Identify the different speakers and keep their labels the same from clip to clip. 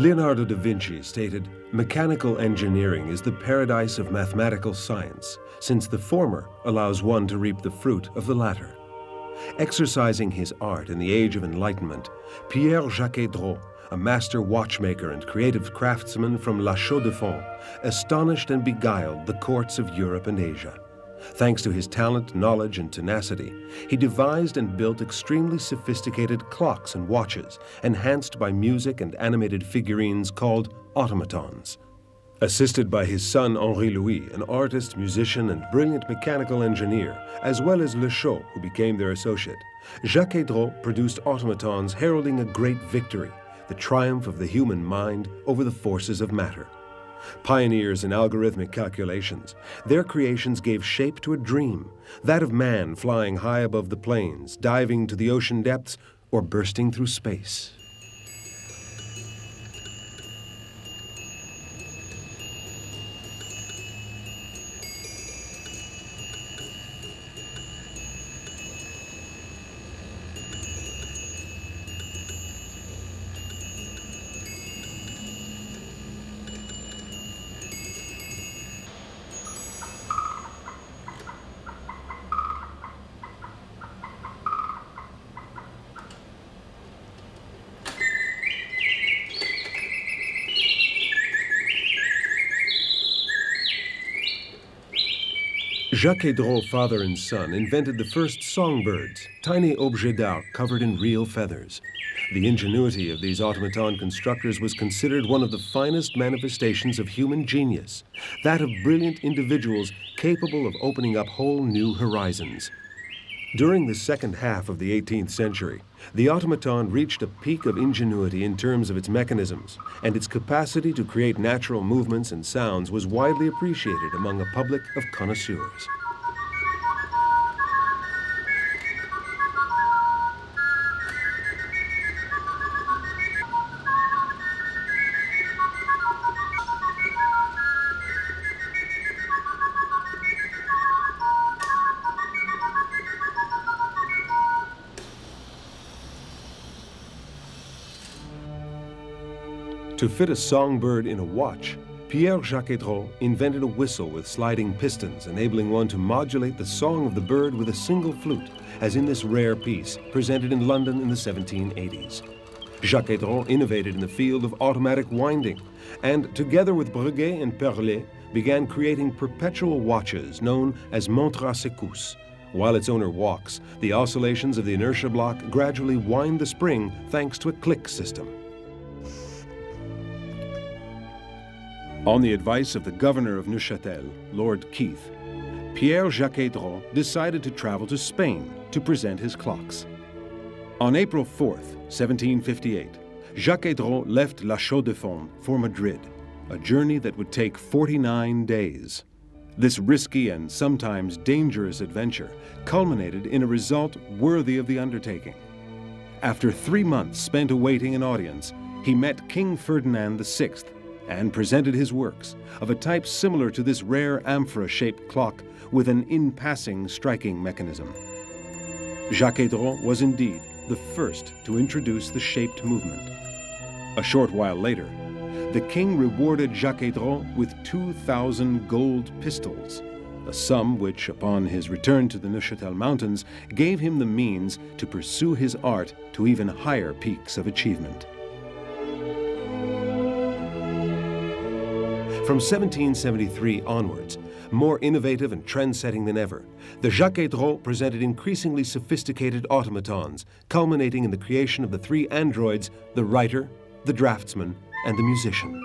Speaker 1: Leonardo da Vinci stated, "Mechanical engineering is the paradise of mathematical science, since the former allows one to reap the fruit of the latter." Exercising his art in the Age of Enlightenment, Pierre Jaquet Droz, a master watchmaker and creative craftsman from Chaux-de-Fonds, astonished and beguiled the courts of Europe and Asia. Thanks to his talent, knowledge, and tenacity, he devised and built extremely sophisticated clocks and watches, enhanced by music and animated figurines called automatons. Assisted by his son Henri-Louis, an artist, musician, and brilliant mechanical engineer, as well as Le Chaux, who became their associate, Jaquet Droz produced automatons heralding a great victory, the triumph of the human mind over the forces of matter. Pioneers in algorithmic calculations, their creations gave shape to a dream, that of man flying high above the plains, diving to the ocean depths, or bursting through space. Jaquet Droz, father and son, invented the first songbirds, tiny objets d'art covered in real feathers. The ingenuity of these automaton constructors was considered one of the finest manifestations of human genius, that of brilliant individuals capable of opening up whole new horizons. During the second half of the 18th century, the automaton reached a peak of ingenuity in terms of its mechanisms, and its capacity to create natural movements and sounds was widely appreciated among a public of connoisseurs. To fit a songbird in a watch, Pierre Jaquet Droz invented a whistle with sliding pistons, enabling one to modulate the song of the bird with a single flute, as in this rare piece presented in London in the 1780s. Jaquet Droz innovated in the field of automatic winding, and together with Breguet and Perlet, began creating perpetual watches known as montres à secousse. While its owner walks, the oscillations of the inertia block gradually wind the spring thanks to a click system. On the advice of the governor of Neuchâtel, Lord Keith, Pierre Jaquet Droz decided to travel to Spain to present his clocks. On April 4th, 1758, Jaquet Droz left La Chaux-de-Fonds for Madrid, a journey that would take 49 days. This risky and sometimes dangerous adventure culminated in a result worthy of the undertaking. After 3 months spent awaiting an audience, he met King Ferdinand VI and presented his works, of a type similar to this rare amphora-shaped clock with an in-passing striking mechanism. Jaquet Droz was indeed the first to introduce the shaped movement. A short while later, the king rewarded Jaquet Droz with 2,000 gold pistols, a sum which, upon his return to the Neuchâtel Mountains, gave him the means to pursue his art to even higher peaks of achievement. From 1773 onwards, more innovative and trend-setting than ever, the Jaquet Droz presented increasingly sophisticated automatons, culminating in the creation of the 3 androids, the writer, the draftsman, and the musician.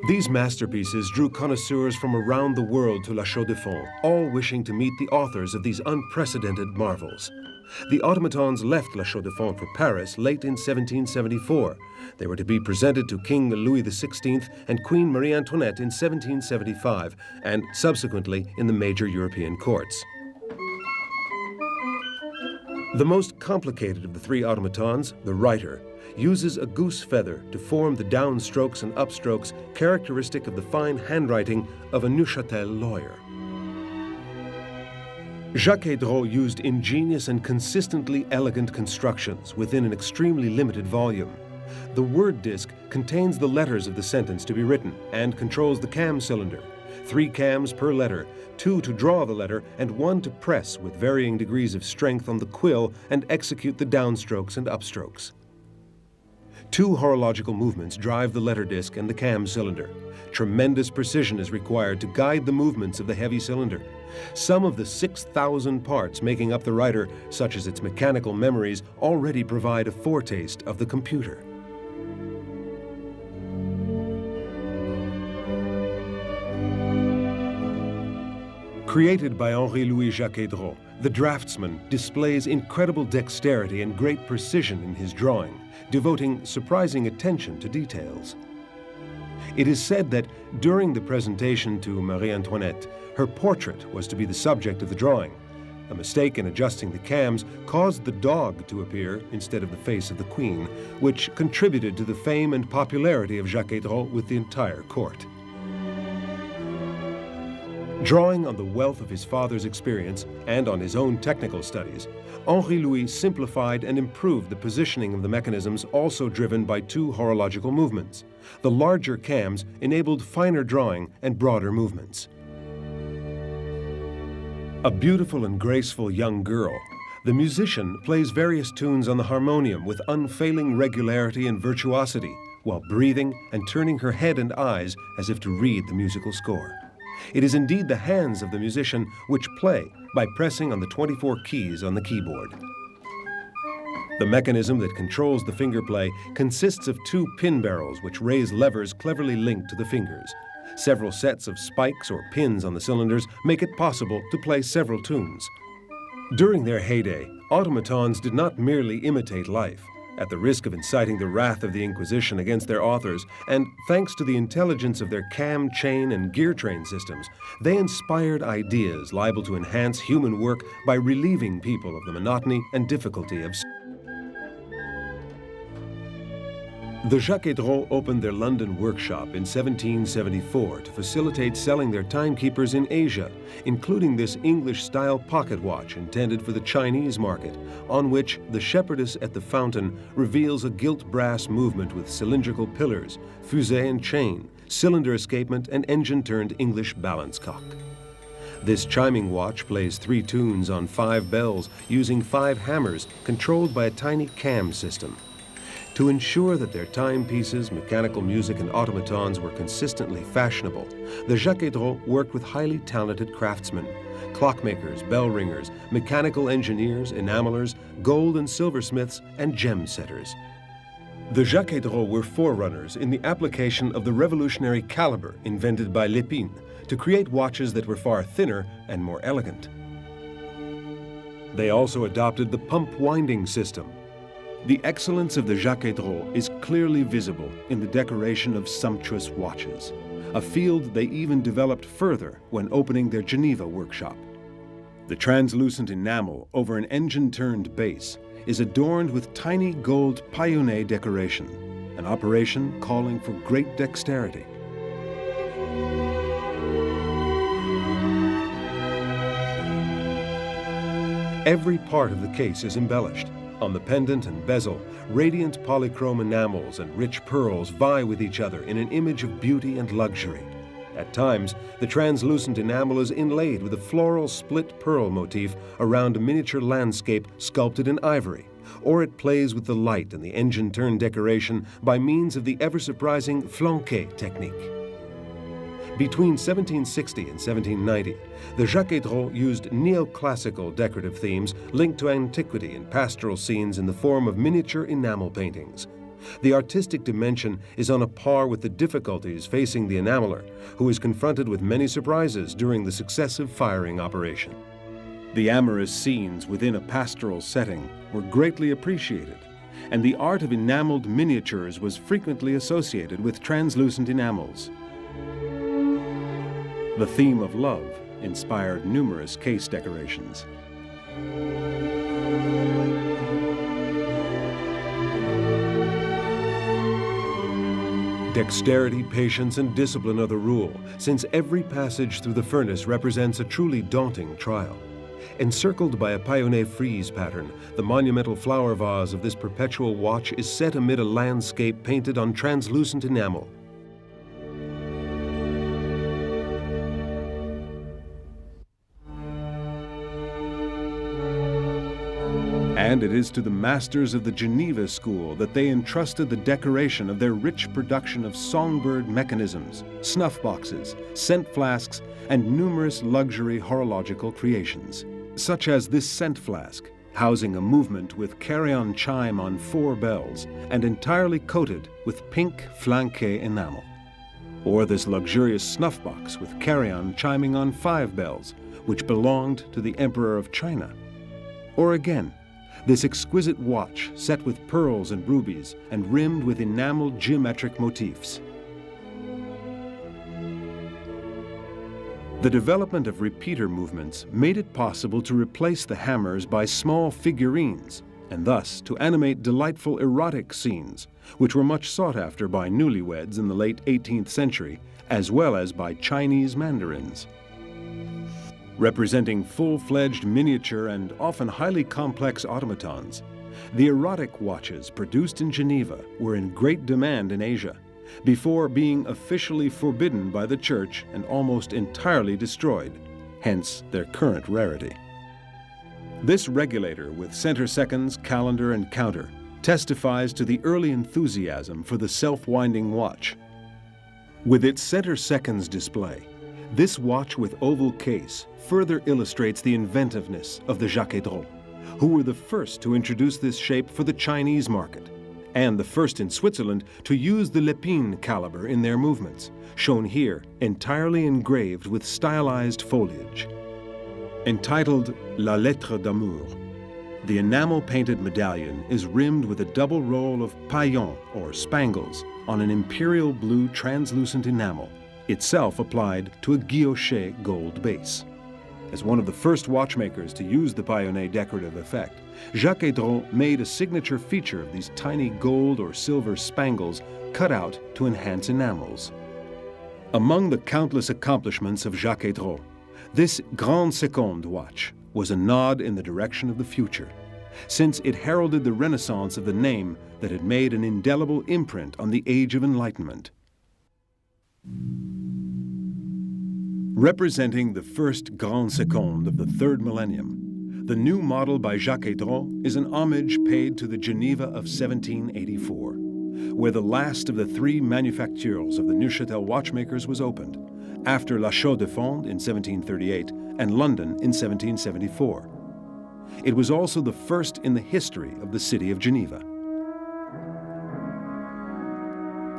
Speaker 1: These masterpieces drew connoisseurs from around the world to La Chaux-de-Fonds, all wishing to meet the authors of these unprecedented marvels. The automatons left La Chaux-de-Fonds for Paris late in 1774. They were to be presented to King Louis XVI and Queen Marie Antoinette in 1775, and subsequently in the major European courts. The most complicated of the 3 automatons, the writer, uses a goose feather to form the downstrokes and upstrokes characteristic of the fine handwriting of a Neuchâtel lawyer. Jaquet Droz used ingenious and consistently elegant constructions within an extremely limited volume. The word disc contains the letters of the sentence to be written and controls the cam cylinder. 3 cams per letter, 2 to draw the letter and 1 to press with varying degrees of strength on the quill and execute the downstrokes and upstrokes. 2 horological movements drive the letter disc and the cam cylinder. Tremendous precision is required to guide the movements of the heavy cylinder. Some of the 6,000 parts making up the writer, such as its mechanical memories, already provide a foretaste of the computer. Created by Henri-Louis Jaquet Droz, the draftsman displays incredible dexterity and great precision in his drawing, devoting surprising attention to details. It is said that during the presentation to Marie Antoinette, her portrait was to be the subject of the drawing. A mistake in adjusting the cams caused the dog to appear instead of the face of the queen, which contributed to the fame and popularity of Jaquet Droz with the entire court. Drawing on the wealth of his father's experience and on his own technical studies, Henri-Louis simplified and improved the positioning of the mechanisms, also driven by 2 horological movements. The larger cams enabled finer drawing and broader movements. A beautiful and graceful young girl, the musician plays various tunes on the harmonium with unfailing regularity and virtuosity, while breathing and turning her head and eyes as if to read the musical score. It is indeed the hands of the musician which play by pressing on the 24 keys on the keyboard. The mechanism that controls the finger play consists of 2 pin barrels which raise levers cleverly linked to the fingers. Several sets of spikes or pins on the cylinders make it possible to play several tunes. During their heyday, automatons did not merely imitate life, at the risk of inciting the wrath of the Inquisition against their authors, and thanks to the intelligence of their cam, chain, and gear train systems, they inspired ideas liable to enhance human work by relieving people of the monotony and difficulty of. The Jaquet Droz opened their London workshop in 1774 to facilitate selling their timekeepers in Asia, including this English-style pocket watch intended for the Chinese market, on which the shepherdess at the fountain reveals a gilt brass movement with cylindrical pillars, fusee and chain, cylinder escapement, and engine-turned English balance cock. This chiming watch plays 3 tunes on 5 bells using 5 hammers controlled by a tiny cam system. To ensure that their timepieces, mechanical music, and automatons were consistently fashionable, the Jaquet Droz worked with highly talented craftsmen, clockmakers, bell ringers, mechanical engineers, enamelers, gold and silversmiths, and gem setters. The Jaquet Droz were forerunners in the application of the revolutionary caliber invented by Lépine to create watches that were far thinner and more elegant. They also adopted the pump winding system. The excellence of the Jaquet Droz is clearly visible in the decoration of sumptuous watches, a field they even developed further when opening their Geneva workshop. The translucent enamel over an engine-turned base is adorned with tiny gold paillonné decoration, an operation calling for great dexterity. Every part of the case is embellished. On the pendant and bezel, radiant polychrome enamels and rich pearls vie with each other in an image of beauty and luxury. At times, the translucent enamel is inlaid with a floral split pearl motif around a miniature landscape sculpted in ivory, or it plays with the light and the engine-turn decoration by means of the ever-surprising flanqué technique. Between 1760 and 1790, the Jaquet Droz used neoclassical decorative themes linked to antiquity and pastoral scenes in the form of miniature enamel paintings. The artistic dimension is on a par with the difficulties facing the enameler, who is confronted with many surprises during the successive firing operation. The amorous scenes within a pastoral setting were greatly appreciated, and the art of enameled miniatures was frequently associated with translucent enamels. The theme of love inspired numerous case decorations. Dexterity, patience, and discipline are the rule, since every passage through the furnace represents a truly daunting trial. Encircled by a paillonné frieze pattern, the monumental flower vase of this perpetual watch is set amid a landscape painted on translucent enamel. And it is to the masters of the Geneva school that they entrusted the decoration of their rich production of songbird mechanisms, snuff boxes, scent flasks, and numerous luxury horological creations, such as this scent flask, housing a movement with carillon chime on 4 bells and entirely coated with pink flanqué enamel. Or this luxurious snuff box with carillon chiming on 5 bells, which belonged to the Emperor of China. Or again, this exquisite watch set with pearls and rubies and rimmed with enameled geometric motifs. The development of repeater movements made it possible to replace the hammers by small figurines, and thus to animate delightful erotic scenes, which were much sought after by newlyweds in the late 18th century, as well as by Chinese mandarins. Representing full-fledged miniature and often highly complex automatons, the erotic watches produced in Geneva were in great demand in Asia, before being officially forbidden by the Church and almost entirely destroyed, hence their current rarity. This regulator with center seconds, calendar, and counter testifies to the early enthusiasm for the self-winding watch. With its center seconds display, this watch with oval case further illustrates the inventiveness of the Jaquet Droz, who were the first to introduce this shape for the Chinese market, and the first in Switzerland to use the Lépine caliber in their movements, shown here entirely engraved with stylized foliage. Entitled La Lettre d'Amour, the enamel-painted medallion is rimmed with a double roll of paillons, or spangles, on an imperial blue translucent enamel, itself applied to a guilloché gold base. As one of the first watchmakers to use the paillonné decorative effect, Jaquet Droz made a signature feature of these tiny gold or silver spangles cut out to enhance enamels. Among the countless accomplishments of Jaquet Droz, this Grande Seconde watch was a nod in the direction of the future, since it heralded the renaissance of the name that had made an indelible imprint on the Age of Enlightenment. Representing the first Grande Seconde of the 3rd millennium, the new model by Jaquet Droz is an homage paid to the Geneva of 1784, where the last of the 3 manufactures of the Neuchâtel watchmakers was opened, after La Chaux-de-Fonds in 1738 and London in 1774. It was also the first in the history of the city of Geneva.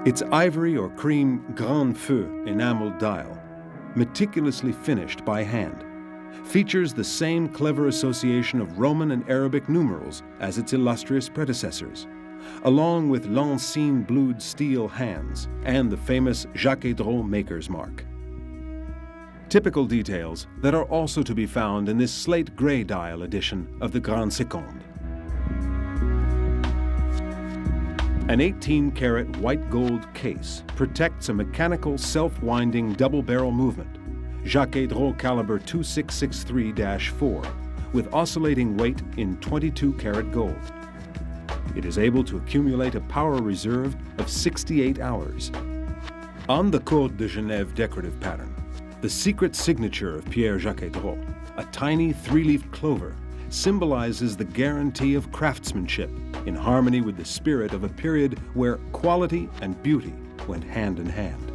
Speaker 1: Its ivory or cream Grand Feu enameled dial, meticulously finished by hand, features the same clever association of Roman and Arabic numerals as its illustrious predecessors, along with Lancine blued steel hands and the famous Jaquet Droz maker's mark. Typical details that are also to be found in this slate gray dial edition of the Grande Seconde. An 18-karat white gold case protects a mechanical self-winding double-barrel movement, Jaquet Droz caliber 2663-4, with oscillating weight in 22-karat gold. It is able to accumulate a power reserve of 68 hours. On the Côte de Genève decorative pattern, the secret signature of Pierre Jaquet Droz, a tiny 3-leaf clover, symbolizes the guarantee of craftsmanship in harmony with the spirit of a period where quality and beauty went hand in hand.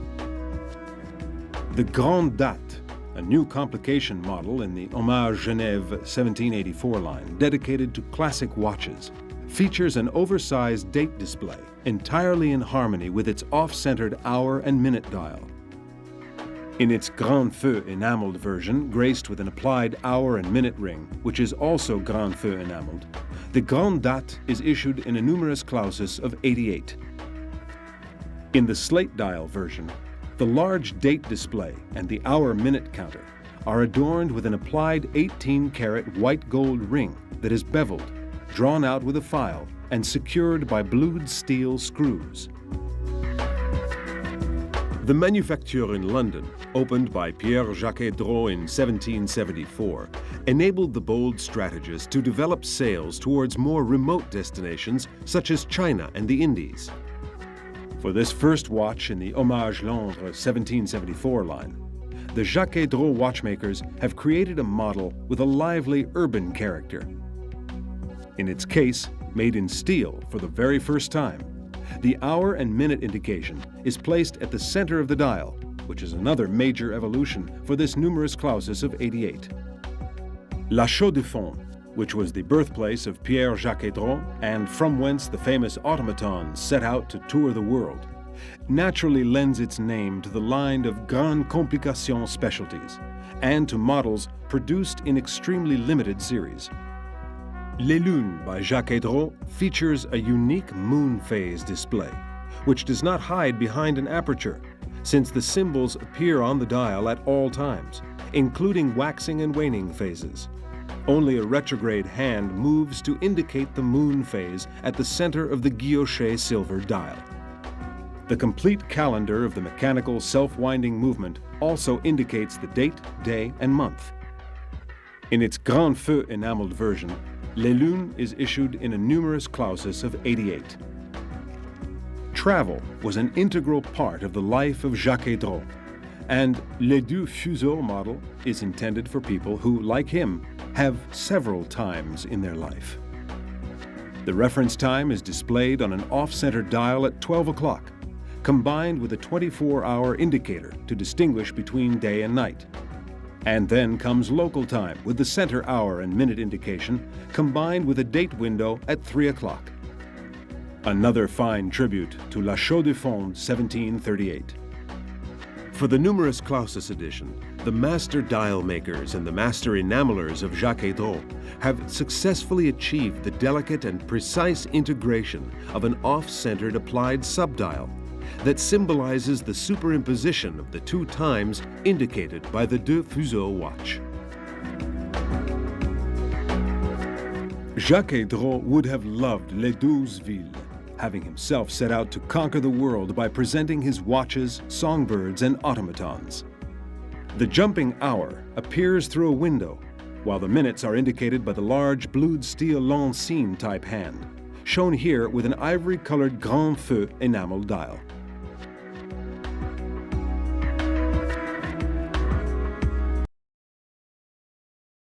Speaker 1: The Grande Date, a new complication model in the Hommage Genève 1784 line dedicated to classic watches, features an oversized date display entirely in harmony with its off-centered hour and minute dial. In its Grand Feu enameled version, graced with an applied hour and minute ring, which is also Grand Feu enameled, the Grande Date is issued in a numerus clausus of 88. In the slate dial version, the large date display and the hour-minute counter are adorned with an applied 18-karat white gold ring that is beveled, drawn out with a file, and secured by blued steel screws. The manufacture in London, opened by Pierre Jaquet Droz in 1774, enabled the bold strategist to develop sales towards more remote destinations such as China and the Indies. For this first watch in the Hommage Londres 1774 line, the Jaquet Droz watchmakers have created a model with a lively urban character. In its case, made in steel for the very first time, the hour and minute indication is placed at the center of the dial, which is another major evolution for this numerus clausus of 88. La Chaux-de-Fonds, which was the birthplace of Pierre Jaquet Droz and from whence the famous automatons set out to tour the world, naturally lends its name to the line of grande complication specialties and to models produced in extremely limited series. Les Lunes by Jaquet Droz features a unique moon phase display, which does not hide behind an aperture, since the symbols appear on the dial at all times, including waxing and waning phases. Only a retrograde hand moves to indicate the moon phase at the center of the guilloché silver dial. The complete calendar of the mechanical self-winding movement also indicates the date, day, and month. In its Grand Feu enameled version, Les Lunes is issued in a numerus clausus of 88. Travel was an integral part of the life of Jaquet Droz, and Les Deux Fuseaux model is intended for people who, like him, have several times in their life. The reference time is displayed on an off-center dial at 12 o'clock, combined with a 24-hour indicator to distinguish between day and night. And then comes local time with the center hour and minute indication combined with a date window at 3 o'clock. Another fine tribute to La Chaux-de-Fonds 1738. For the numerus clausus edition, the master dial makers and the master enamelers of Jaquet Droz have successfully achieved the delicate and precise integration of an off-centered applied subdial that symbolizes the superimposition of the two times indicated by the Deux Fuseaux watch. Jaquet Droz would have loved Les Douze Villes, having himself set out to conquer the world by presenting his watches, songbirds, and automatons. The jumping hour appears through a window, while the minutes are indicated by the large blued steel Lancine type hand, shown here with an ivory-colored Grand Feu enameled dial.